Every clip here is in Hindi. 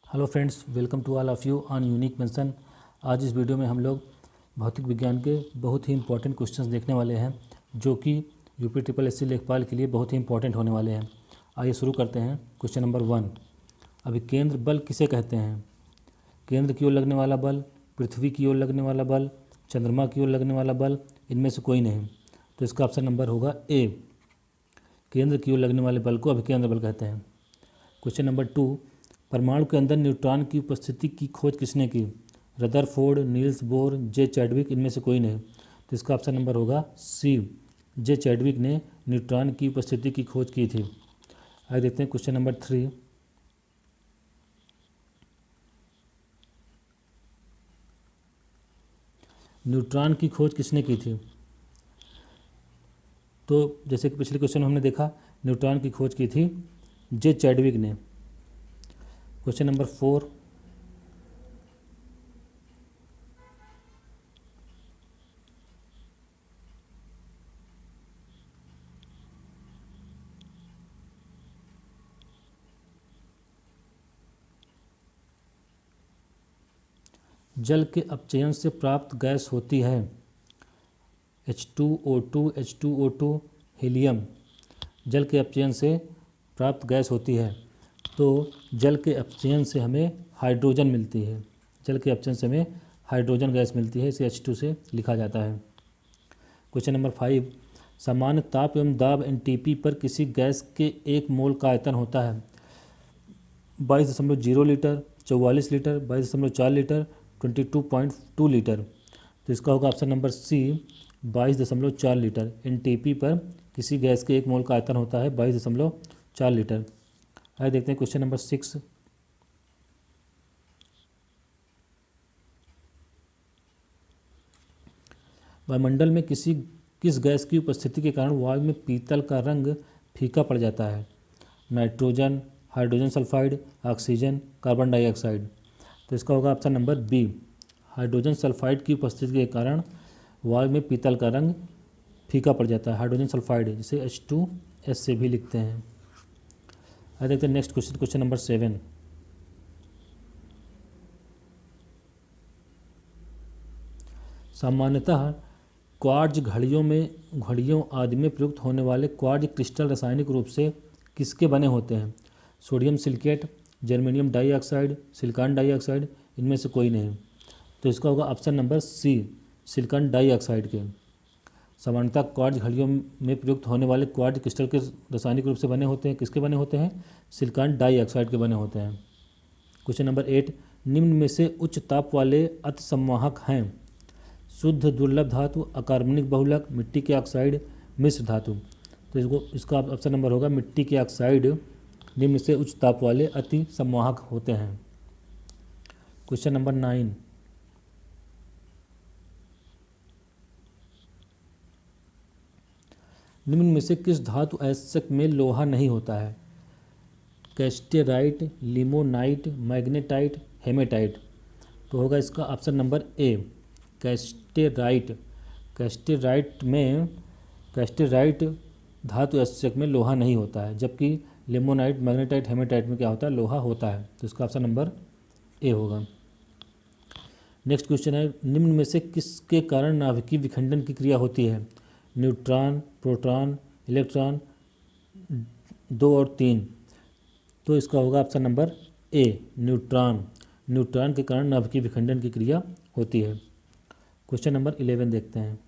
Hello friends, welcome to all of you on unique mention. आज इस वीडियो में हम लोग भौतिक विज्ञान के बहुत ही इंपॉर्टेंट क्वेश्चंस देखने वाले हैं जो कि यूपी ट्रिपल एससी लेखपाल के लिए बहुत ही इंपॉर्टेंट होने वाले हैं। आइए शुरू करते हैं। Question number 1। अभी केंद्र बल किसे कहते हैं? केंद्र की ओर लगने वाला बल, पृथ्वी की ओर लगने वाला बल, चंद्रमा की ओर लगने वाला बल, इनमें से कोई नहीं। तो इसका ऑप्शन नंबर होगा ए। केंद्र की ओर लगने वाले बल को अभिकेंद्र बल कहते हैं। Question number 2। परमाणु के अंदर न्यूट्रॉन की उपस्थिति की खोज किसने की? रदरफोर्ड, नील्स बोर, जे चैडविक, इनमें से कोई नहीं। तो इसका ऑप्शन नंबर होगा सी। जे चैडविक ने न्यूट्रॉन की उपस्थिति की खोज की थी। आगे देखते हैं क्वेश्चन नंबर 3। न्यूट्रॉन की खोज किसने की थी? तो जैसे कि पिछले क्वेश्चन में हमने देखा, न्यूट्रॉन की खोज की थी जे चैडविक ने। Question number 4। जल के अपचयन से प्राप्त गैस होती है H2O2, H2O2, हीलियम। जल के अपचयन से प्राप्त गैस होती है। तो जल के अपचयन से हमें हाइड्रोजन मिलती है। जल के अपचयन से हमें हाइड्रोजन गैस मिलती है, इसे H2 से लिखा जाता है। Question number 5। सामान्य ताप एवं दाब NTP पर किसी गैस के 1 मोल का आयतन होता है 22.0 लीटर, 44 लीटर, 22.4 लीटर, 22.2 लीटर। तो इसका होगा option number C, 22.4 litre. NTP पर किसी गैस के 1 मोल का आयतन होता है 22.4 लीटर। आइए देखते हैं क्वेश्चन नंबर 6। वायुमंडल में किस गैस की उपस्थिति के कारण वायु में पीतल का रंग फीका पड़ जाता है? Nitrogen, hydrogen sulphide, oxygen, carbon dioxide. तो इसका होगा option number B. Hydrogen sulphide की उपस्थिति के कारण वायु में पीतल का रंग फीका पड़ जाता है। हाइड्रोजन सल्फाइड, जिसे H2S से भी लिखते हैं। आइए देखते हैं नेक्स्ट क्वेश्चन, क्वेश्चन नंबर 7। सामान्यतः क्वार्ट्ज घड़ियों आदि में प्रयुक्त होने वाले क्वार्ट्ज क्रिस्टल रासायनिक रूप से किसके बने होते हैं? Sodium silicate, germanium dioxide, silicon dioxide, इनमें से कोई नहीं। तो इसका होगा option number C, silicon dioxide के। सामान्यतः क्वार्ट्ज घड़ियों में प्रयुक्त होने वाले क्वार्ट्ज क्रिस्टल के रासायनिक रूप से बने होते हैं, किसके बने होते हैं? सिलिकॉन डाइऑक्साइड के बने होते हैं। Question number 8। निम्न में से उच्च ताप वाले अतिसंवाहक हैं? शुद्ध दुर्लभ धातु, अकार्बनिक बहुलक, मिट्टी के ऑक्साइड, मिश्र धातु। तो इसका ऑप्शन नंबर होगा मिट्टी के ऑक्साइड निम्न से उच्च ताप वाले अति संवाहक होते हैं। Question number 9। निम्न में से किस धातु आयस्क में लोहा नहीं होता है? Cassiterite, limonite, magnetite, haematite. तो होगा इसका ऑप्शन नंबर ए, कैस्टेराइट। कैस्टेराइट धातु आयस्क में लोहा नहीं होता है, जबकि लिमोनाइट, मैग्नेटाइट, हेमेटाइट में क्या होता है? लोहा होता है। तो इसका ऑप्शन नंबर ए होगा। नेक्स्ट क्वेश्चन है, निम्न में से किसके कारण नाभिकीय विखंडन की क्रिया होती है? न्यूट्रॉन, प्रोटॉन, इलेक्ट्रॉन, 2 और 3। तो इसका होगा option number A, neutron. Neutron के कारण नाभिकीय विखंडन की क्रिया होती है। क्वेश्चन नंबर 11 देखते हैं।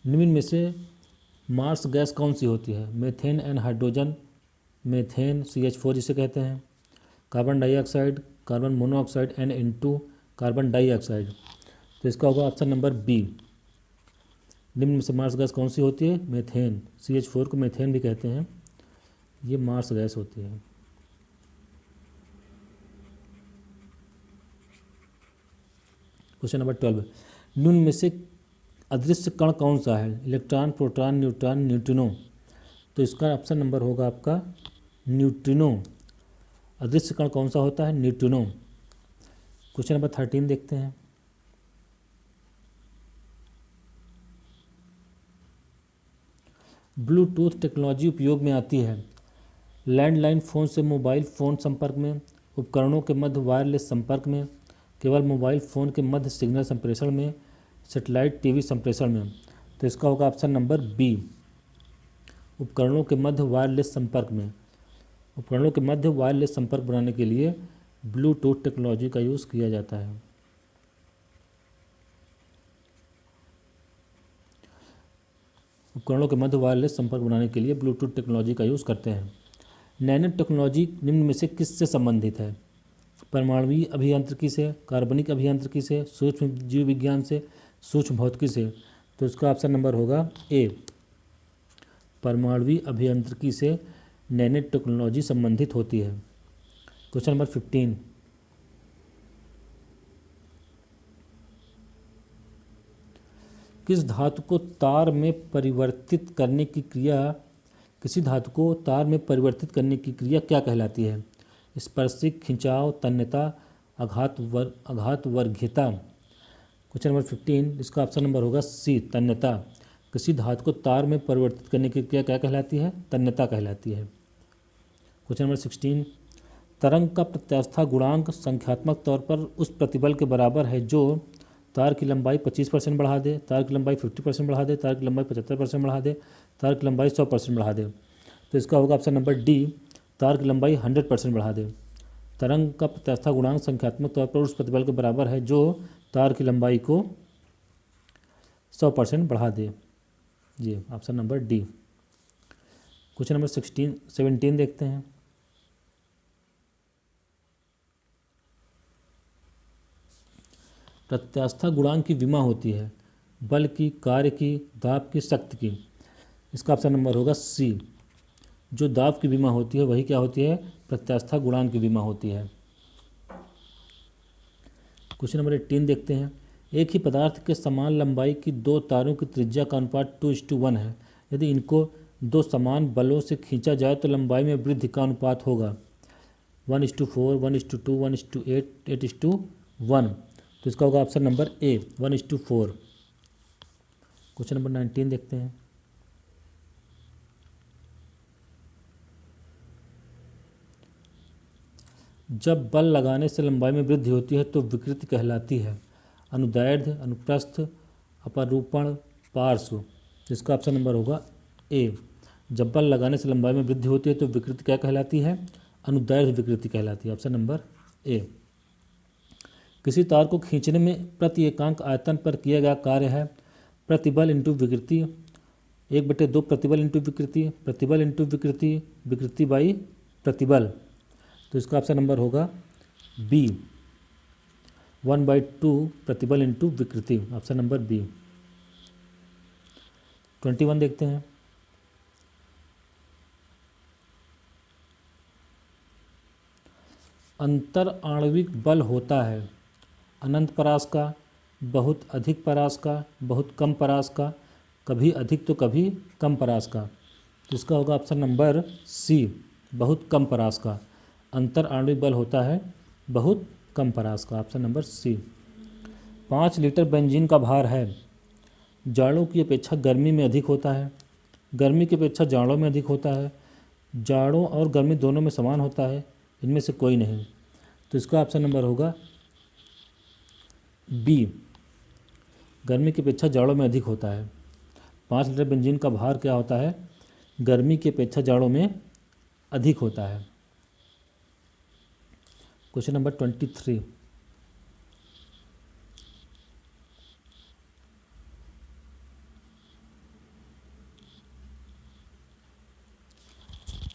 निम्न में से मार्स गैस कौन सी होती है? Methane and hydrogen, methane CH4 जिसे कहते हैं, carbon dioxide, carbon monoxide NN2, carbon dioxide. तो इसका होगा ऑप्शन नंबर बी। निम्न में से मार्स गैस कौन सी होती है? मीथेन। CH4 को मीथेन भी कहते हैं, ये मार्स गैस होती है। Question number 12। निम्न में से अदृश्य कण कौन सा है? Electron, proton, neutron, neutrino. तो इसका ऑप्शन नंबर होगा आपका न्यूट्रिनो। अदृश्य कण कौन सा होता है? न्यूट्रिनो। क्वेश्चन नंबर 13 देखते हैं। ब्लूटूथ टेक्नोलॉजी उपयोग में आती है लैंडलाइन फ़ोन से मोबाइल फ़ोन संपर्क में, उपकरणों के मध्य वायरलेस संपर्क में, केवल मोबाइल फ़ोन के मध्य सिग्नल संप्रेषण में, सेटेलाइट टीवी संप्रेषण में। तो इसका होगा ऑप्शन नंबर बी, उपकरणों के मध्य वायरलेस संपर्क में। उपकरणों के मध्य वायरलेस संपर्क बनाने के लिए ब्लूटूथ टेक्नोलॉजी का यूज़ किया जाता है। उपकरणों के मध्य वायरलेस संपर्क बनाने के लिए ब्लूटूथ टेक्नोलॉजी का यूज़ करते हैं। नैनो टेक्नोलॉजी निम्न में से किससे संबंधित है? परमाणुवीय अभियांत्रिकी से, कार्बनिक अभियांत्रिकी से, सूक्ष्म जीव विज्ञान से, सूक्ष्म भौतिकी से। तो इसका ऑप्शन नंबर होगा ए, परमाणुवीय अभियांत्रिकी से नैनो टेक्नोलॉजी संबंधित होती है। क्वेश्चन नंबर 15, किस धातु को तार में परिवर्तित करने की क्रिया किसी धातु को तार में परिवर्तित करने की क्रिया क्या कहलाती है? स्पर्शिक, खिंचाव, तन्यता, आघातवर्गीयता। क्वेश्चन नंबर 15, इसका ऑप्शन नंबर होगा सी, तन्यता। किसी धातु को तार में परिवर्तित करने की क्रिया क्या कहलाती है? तन्यता कहलाती है। क्वेश्चन नंबर 16, तरंग का प्रत्यास्था गुणांक संख्यात्मक तौर पर उस प्रतिबल के बराबर है जो तार की लंबाई 25% बढ़ा दे, तार की लंबाई 50% बढ़ा दे, तार की लंबाई 75% बढ़ा दे, तार की लंबाई 100% बढ़ा दे। तो इसका होगा ऑप्शन नंबर डी, तार की लंबाई 100% बढ़ा दे। तरंग का प्रत्यास्था गुणांक संख्यात्मक तौर पर उस प्रतिबल के बराबर है जो तार की लंबाई को 100% बढ़ा दे। जी, option number D. Question number 17 देखते हैं। प्रत्यास्था गुणांक की विमा होती है बल की, कार्य की, दाब की, शक्ति की। इसका ऑप्शन नंबर होगा सी, जो दाब की विमा होती है वही क्या होती है? प्रत्यास्था गुणांक की विमा होती है। क्वेश्चन नंबर 18 देखते हैं। एक ही पदार्थ के समान लंबाई की दो तारों की त्रिज्या का अनुपात 2:1 है। यदि इनको दो समान बलों से खींचा जाए तो लंबाई में वृद्धि का अनुपात होगा 1:4, 1:2, 1:8, 8:1। तो इसका होगा option number A, 1:4। Question number 19 देखते हैं। जब बल लगाने से लंबाई में वृद्धि होती है तो विकृति कहलाती है अनुदैर्ध्य, अनुप्रस्थ, अपरूपण, पार्श्व। इसका ऑप्शन नंबर होगा ए, जब बल लगाने से लंबाई में वृद्धि होती है तो विकृति क्या कहलाती है? अनुदैर्ध्य विकृति कहलाती है। Option number A. किसी तार को खींचने में प्रति एकांक आयतन पर किया गया कार्य है प्रतिबल इंटू विकृति, 1/2 प्रतिबल इंटू विकृति, प्रतिबल इंटू विकृति, विकृति बाई प्रतिबल। तो इसका ऑप्शन नंबर होगा बी, 1/2 प्रतिबल इंटू विकृति। Option number B. 21 देखते हैं। अंतर आणविक बल होता है अनंत परास का, बहुत अधिक परास का, बहुत कम परास का, कभी अधिक तो कभी कम परास का। तो इसका होगा ऑप्शन नंबर सी, बहुत कम परास का। अंतर आणविक बल होता है बहुत कम परास का। Option number C. 5 litre benzene का भार है, जाड़ों की अपेक्षा गर्मी में अधिक होता है, गर्मी की अपेक्षा जाड़ों में अधिक होता है, जाड़ों और गर्मी दोनों में समान होता है, इनमें से कोई नहीं। तो इसका ऑप्शन नंबर होगा बी, गर्मी की अपेक्षा जाड़ों में अधिक होता है। 5 लीटर बेंजीन का भार क्या होता है? गर्मी की अपेक्षा जाड़ों में अधिक होता है। Question number 23।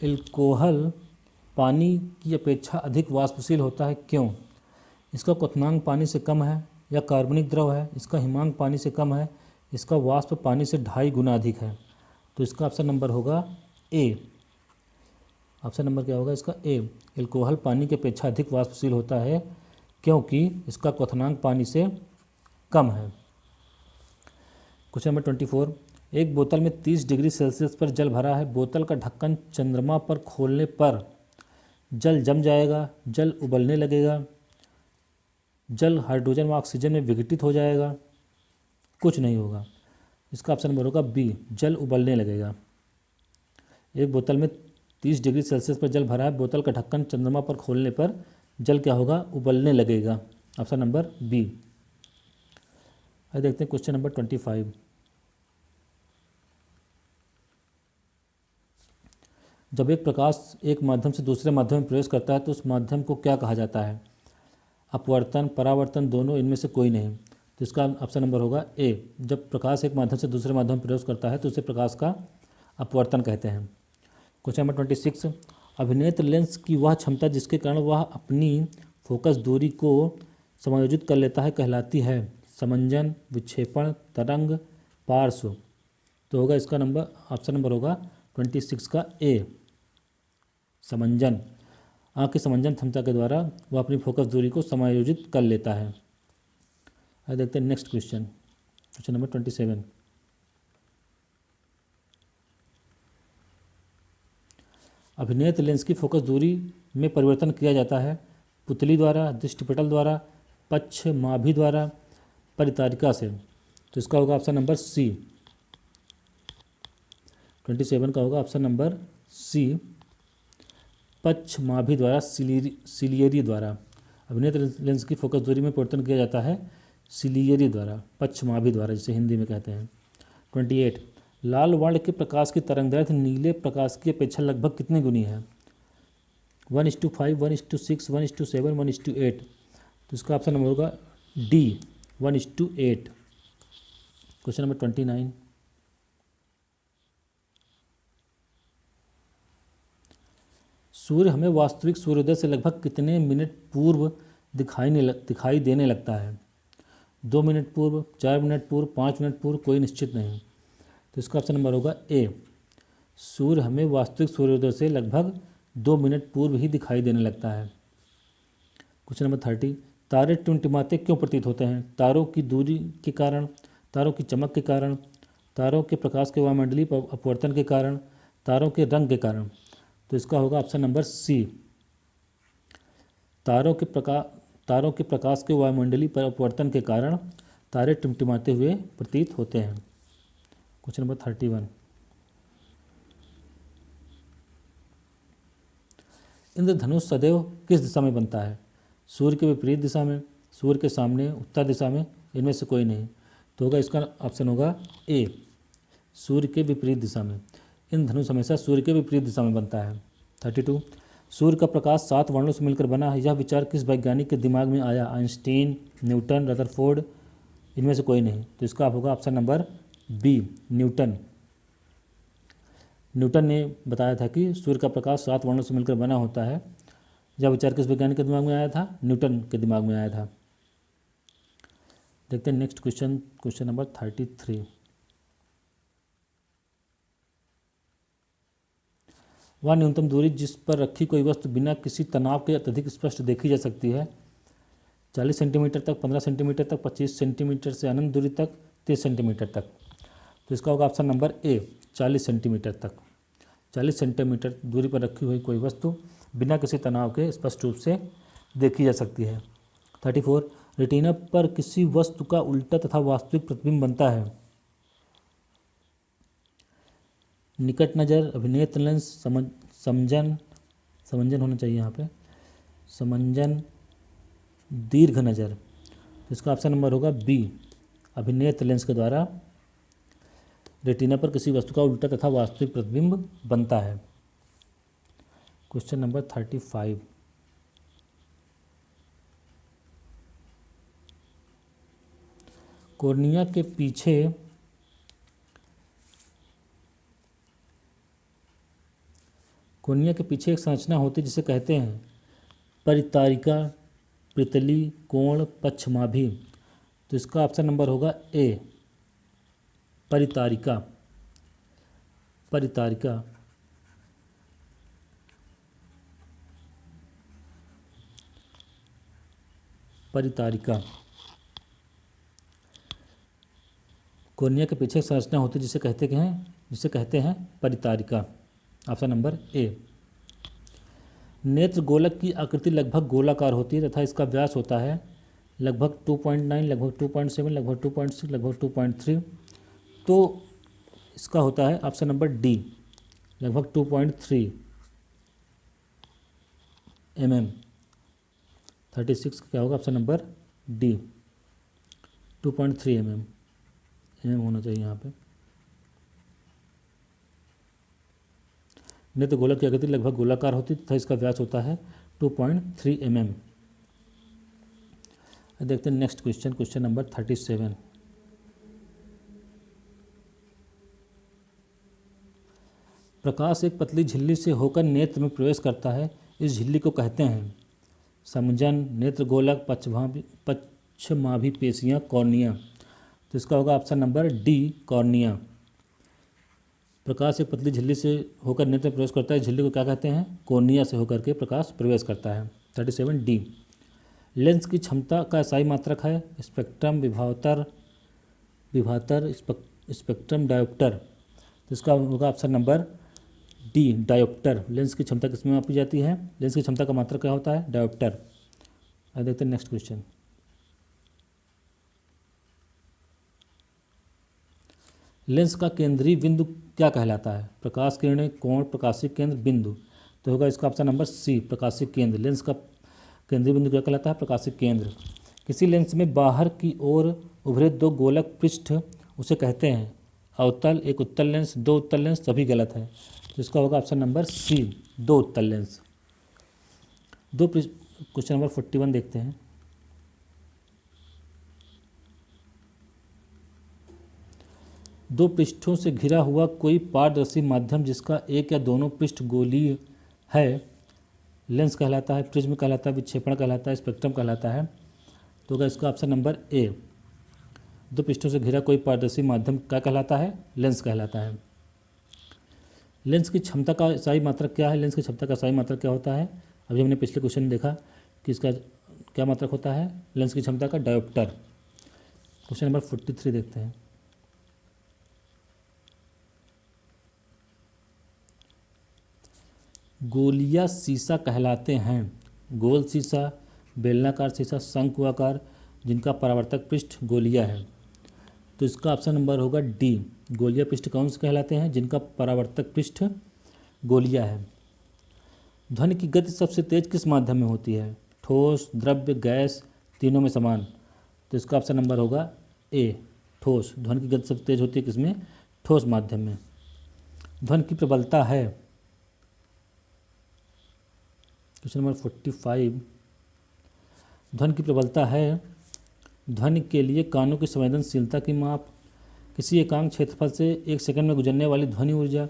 एल्कोहल पानी की अपेक्षा अधिक वाष्पशील होता है, क्यों? इसका क्वथनांक पानी से कम है या कार्बनिक द्रव है, इसका हिमांक पानी से कम है, इसका वाष्प पानी से 2.5 गुना अधिक है। तो इसका ऑप्शन नंबर होगा ए। ऑप्शन नंबर क्या होगा इसका? ए, एल्कोहल पानी की अपेक्षा अधिक वाष्पशील होता है क्योंकि इसका क्वथनांक पानी से कम है। Question number 24। एक बोतल में 30 डिग्री सेल्सियस पर जल भरा है, बोतल का ढक्कन चंद्रमा पर खोलने पर जल जम जाएगा, जल उबलने लगेगा, जल हाइड्रोजन व ऑक्सीजन में विघटित हो जाएगा, कुछ नहीं होगा। इसका ऑप्शन नंबर होगा बी, जल उबलने लगेगा। एक बोतल में 30 डिग्री सेल्सियस पर जल भरा है, बोतल का ढक्कन चंद्रमा पर खोलने पर जल क्या होगा, उबलने लगेगा। Option number B. आइए देखते हैं क्वेश्चन नंबर 25। जब एक प्रकाश एक माध्यम से दूसरे माध्यम में प्रवेश करता है तो उस माध्यम को क्या कहा जाता है? अपवर्तन, परावर्तन, दोनों, इनमें से कोई नहीं। तो इसका ऑप्शन नंबर होगा ए। जब प्रकाश एक माध्यम से दूसरे माध्यम में प्रवेश करता है तो उसे प्रकाश का अपवर्तन कहते हैं। Question number 26। अभिनेत्र लेंस की वह क्षमता जिसके कारण वह अपनी फोकस दूरी को समायोजित कर लेता है कहलाती है? समंजन, विक्षेपण, तरंग, पार्श्व। तो होगा इसका नंबर, ऑप्शन नंबर होगा 26 का ए, समंजन। आँख की समंजन क्षमता के द्वारा वह अपनी फोकस दूरी को समायोजित कर लेता है। आइए देखते हैं नेक्स्ट क्वेश्चन, क्वेश्चन नंबर 27। अभिनेत्र लेंस की फोकस दूरी में परिवर्तन किया जाता है पुतली द्वारा, दृष्टिपटल द्वारा, पक्षमाभि द्वारा, परितारिका से। तो इसका होगा ऑप्शन नंबर सी। 27 का होगा ऑप्शन नंबर सी, पक्षमाभि द्वारा, सिलियरी द्वारा। अभिनेत्र लेंस की फोकस दूरी में परिवर्तन किया जाता है सिलियरी द्वारा, पक्षमाभि द्वारा, जिसे हिंदी में कहते हैं। 28। लाल वर्ण के प्रकाश की तरंगदैर्घ्य नीले प्रकाश की अपेक्षा लगभग कितनी गुनी है? 1:5, 1:6, 1:7, 1:8। तो इसका ऑप्शन नंबर होगा डी, 1:8। Question number 29। सूर्य हमें वास्तविक सूर्योदय से लगभग कितने मिनट पूर्व दिखाई देने लगता है? 2 मिनट पूर्व, 4 मिनट पूर्व, 5 मिनट पूर्व, कोई निश्चित नहीं। तो इसका ऑप्शन नंबर होगा ए। सूर्य हमें वास्तविक सूर्योदय से लगभग 2 मिनट पूर्व ही दिखाई देने लगता है। Question number 30। तारे टिमटिमाते क्यों प्रतीत होते हैं? तारों की दूरी के कारण, तारों की चमक के कारण, तारों के प्रकाश के वायुमंडलीय अपवर्तन के कारण, तारों के रंग के कारण। तो इसका होगा ऑप्शन नंबर सी, तारों के प्रकाश के वायुमंडलीय अपवर्तन के कारण तारे टिमटिमाते हुए प्रतीत होते हैं। Question number 31। इंद्रधनुष सदैव किस दिशा में बनता है? सूर्य के विपरीत दिशा में, सूर्य के सामने, उत्तर दिशा में, इनमें से कोई नहीं। तो होगा इसका ऑप्शन होगा ए, सूर्य के विपरीत दिशा में। इंद्रधनुष हमेशा सूर्य के विपरीत दिशा में बनता है। 32। सूर्य का प्रकाश 7 वर्णों से मिलकर बना है, यह विचार किस वैज्ञानिक के दिमाग में आया? आइंस्टीन, न्यूटन, रदरफोर्ड, इनमें से कोई नहीं। तो इसका होगा option number B, Newton. Newton ने बताया था कि सूर्य का प्रकाश 7 वर्णों से मिलकर बना होता है। यह विचार किस वैज्ञानिक के दिमाग में आया था? न्यूटन के दिमाग में आया था। देखते हैं नेक्स्ट क्वेश्चन, क्वेश्चन नंबर 33। वह न्यूनतम दूरी जिस पर रखी कोई वस्तु बिना किसी तनाव के अत्यधिक स्पष्ट देखी जा सकती है? 40 सेंटीमीटर तक, 15 सेंटीमीटर तक, 25 सेंटीमीटर से अनंत दूरी तक, 30 सेंटीमीटर तक। तो इसका होगा ऑप्शन नंबर ए, 40 सेंटीमीटर तक। 40 सेंटीमीटर दूरी पर रखी हुई कोई वस्तु बिना किसी तनाव के स्पष्ट रूप से देखी जा सकती है। 34। रेटिना पर किसी वस्तु का उल्टा तथा वास्तविक प्रतिबिंब बनता है? निकट नज़र, अभिनेत्र लेंस, समंजन होना चाहिए यहाँ पे, समंजन, दीर्घ नज़र। तो इसका ऑप्शन नंबर होगा बी, अभिनेत्र लेंस के द्वारा रेटिना पर किसी वस्तु का उल्टा तथा वास्तविक प्रतिबिंब बनता है। Question number 35। कॉर्निया के पीछे एक संरचना होती है जिसे कहते हैं परितारिका, पृतली, कोण, पक्षमाभि। तो इसका ऑप्शन नंबर होगा ए, परितारिका। परितारिका। परितारिका। कॉर्निया के पीछे एक संरचना होती है जिसे कहते हैं परितारिका। Option number A. नेत्र गोलक की आकृति लगभग गोलाकार होती है तथा इसका व्यास होता है लगभग 2.9, लगभग 2.7, लगभग 2.6, लगभग 2.3। तो इसका होता है ऑप्शन नंबर डी, लगभग 2.3। mm। 36 क्या होगा ऑप्शन नंबर डी 2.3 mm होना चाहिए यहाँ पे। नेत्र गोलक की आकृति लगभग गोलाकार होती तथा इसका व्यास होता है 2.3 mm। देखते हैं नेक्स्ट क्वेश्चन, क्वेश्चन नंबर 37। प्रकाश एक पतली झिल्ली से होकर नेत्र में प्रवेश करता है, इस झिल्ली को कहते हैं समजन, नेत्र गोलक, पक्षमाभि पेशियाँ, कॉर्निया। तो इसका होगा ऑप्शन नंबर डी कॉर्निया। प्रकाश एक पतली झिल्ली से होकर नेत्र में प्रवेश करता है, झिल्ली को क्या कहते हैं? कॉर्निया से होकर के प्रकाश प्रवेश करता है। 37 डी। लेंस की क्षमता का SI मात्रक है स्पेक्ट्रम, विभातर, स्पेक्ट्रम, डायोप्टर। तो इसका होगा option number D dioptre. Lens की क्षमता किसमें मापी जाती है? लेंस की क्षमता का मात्रक क्या होता है? डायोप्टर। अब देखते हैं नेक्स्ट क्वेश्चन। लेंस का केंद्रीय बिंदु क्या कहलाता है? प्रकाश किरणें, कोण, प्रकाशिक केंद्र, बिंदु। तो होगा इसका ऑप्शन नंबर सी प्रकाशिक केंद्र। लेंस का केंद्रीय बिंदु क्या कहलाता है? प्रकाशिक केंद्र। किसी लेंस में बाहर की ओर उभरे दो गोलक पृष्ठ उसे कहते हैं अवतल, एक उत्तल लेंस, दो उत्तल लेंस। सभी गलत है, तो इसका होगा ऑप्शन नंबर सी दो उत्तल लेंस। क्वेश्चन नंबर 41 देखते हैं। दो पृष्ठों से घिरा हुआ कोई पारदर्शी माध्यम जिसका एक या दोनों पृष्ठ गोलीय है लेंस कहलाता है, प्रिज्म कहलाता है, विक्षेपण कहलाता है, स्पेक्ट्रम कहलाता है। तो होगा इसका ऑप्शन नंबर ए। दो पृष्ठों से घिरा कोई पारदर्शी माध्यम क्या कहलाता है? लेंस कहलाता है। लेंस की क्षमता का SI मात्रक क्या है? लेंस की क्षमता का SI मात्रक क्या होता है? अभी हमने पिछले क्वेश्चन में देखा कि इसका क्या मात्रक होता है लेंस की क्षमता का? डायोप्टर। क्वेश्चन नंबर 43 देखते हैं। गोलिया शीशा कहलाते हैं गोल शीशा, बेलनाकार शीशा, शंकुआकार जिनका परावर्तक पृष्ठ गोलिया है। तो इसका ऑप्शन नंबर होगा डी। गोलिया पृष्ठ कौन से कहलाते हैं? जिनका परावर्तक पृष्ठ गोलिया है। ध्वनि की गति सबसे तेज किस माध्यम में होती है? ठोस, द्रव्य, गैस, तीनों में समान। तो इसका ऑप्शन नंबर होगा ए ठोस। ध्वनि की गति सबसे तेज होती है किसमें? ठोस माध्यम में। ध्वनि की प्रबलता है, क्वेश्चन नंबर 45। ध्वनि की प्रबलता है ध्वनि के लिए कानों की संवेदनशीलता की माप, किसी एकांक क्षेत्रफल से एक सेकंड में गुजरने वाली ध्वनि ऊर्जा,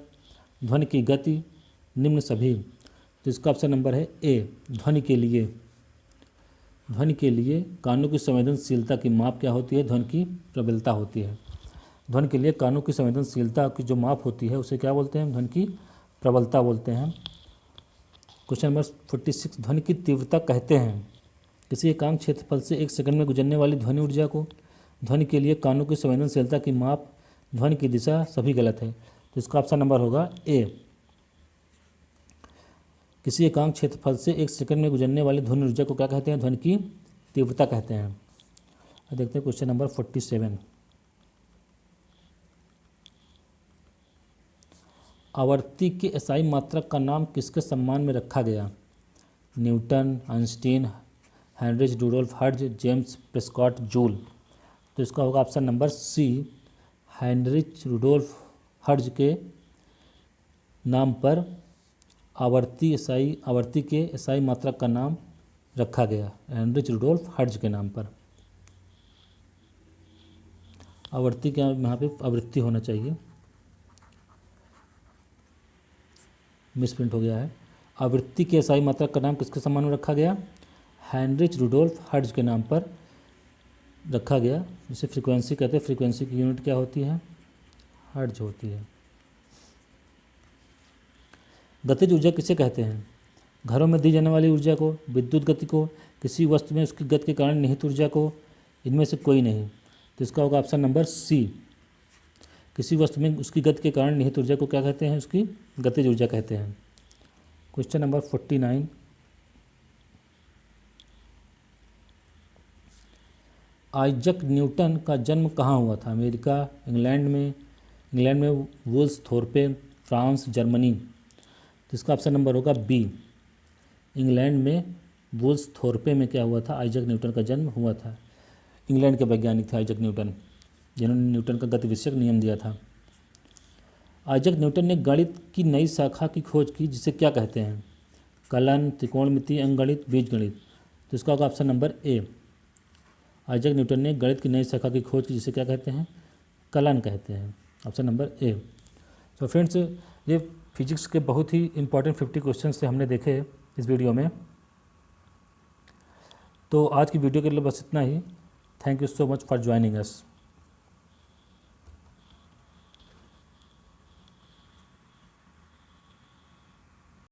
ध्वनि की गति, निम्न सभी। तो इसका ऑप्शन नंबर है ए ध्वनि के लिए। ध्वनि के लिए कानों की संवेदनशीलता की माप क्या होती है? ध्वनि की प्रबलता होती है। ध्वनि के लिए कानों की संवेदनशीलता की जो माप होती है उसे क्या बोलते हैं? ध्वनि की प्रबलता बोलते हैं। Question number 46। ध्वनि की तीव्रता कहते हैं किसी एकांक क्षेत्रफल से एक सेकंड में गुजरने वाली ध्वनि ऊर्जा को। ध्वनि के लिए कानों की संवेदनशीलता की माप, ध्वनि की दिशा, सभी गलत है। तो इसका ऑप्शन नंबर होगा ए। किसी एकांक क्षेत्रफल से एक सेकंड में गुजरने वाली ध्वनि ऊर्जा को क्या कहते हैं? ध्वनि की तीव्रता कहते हैं। अब देखते हैं क्वेश्चन नंबर 47। आवर्ती के SI मात्रक का नाम किसके सम्मान में रखा गया? Newton, Einstein, Heinrich Rudolf Hertz, James Prescott, Joule. तो इसका होगा option number C Heinrich Rudolf Hertz के नाम पर आवर्ती के SI मात्रक का नाम रखा गया हेनरिच रूडोल्फ हर्ट्ज के नाम पर। आवर्ती क्या यहाँ पे आवृत्ति होना चाहिए, मिसप्रिंट हो गया है। आवृत्ति के SI मात्रक का नाम किसके सम्मान में रखा गया? हेनरिच रूडोल्फ हर्ट्ज के नाम पर रखा गया, जिसे फ्रीक्वेंसी कहते हैं। फ्रीक्वेंसी की यूनिट क्या होती है? हर्ट्ज होती है। गतिज ऊर्जा किसे कहते हैं? घरों में दी जाने वाली ऊर्जा को, विद्युत गति को, किसी वस्तु में उसकी गति के कारण निहित ऊर्जा को, इनमें से कोई नहीं। तो इसका होगा ऑप्शन नंबर सी। किसी वस्तु में उसकी गति के कारण निहित ऊर्जा को क्या कहते हैं? उसकी गतिज ऊर्जा कहते हैं। Question number 49। आइजक न्यूटन का जन्म कहाँ हुआ था? अमेरिका, इंग्लैंड में वुल्सथोर्पे, फ्रांस, जर्मनी। तो इसका ऑप्शन नंबर होगा बी इंग्लैंड में वुल्सथोर्पे में क्या हुआ था, आइजैक न्यूटन का जन्म हुआ था। इंग्लैंड के वैज्ञानिक थे आइजैक न्यूटन, जिन्होंने न्यूटन का गतिविषयक नियम दिया था। आइजैक न्यूटन ने गणित की नई शाखा की खोज की जिसे क्या कहते हैं, कलन, त्रिकोणमिति, अंकगणित, बीजगणित। तो इसका होगा option number A. Isaac Newton ने गणित की नई शाखा की खोज की जिसे क्या कहते हैं, कलन कहते हैं। Option number A. तो फ्रेंड्स, ये फिजिक्स के बहुत ही इंपॉर्टेंट 50 क्वेश्चन से हमने देखे इस वीडियो में। तो आज की वीडियो के लिए बस इतना ही। Thank you so much for joining us.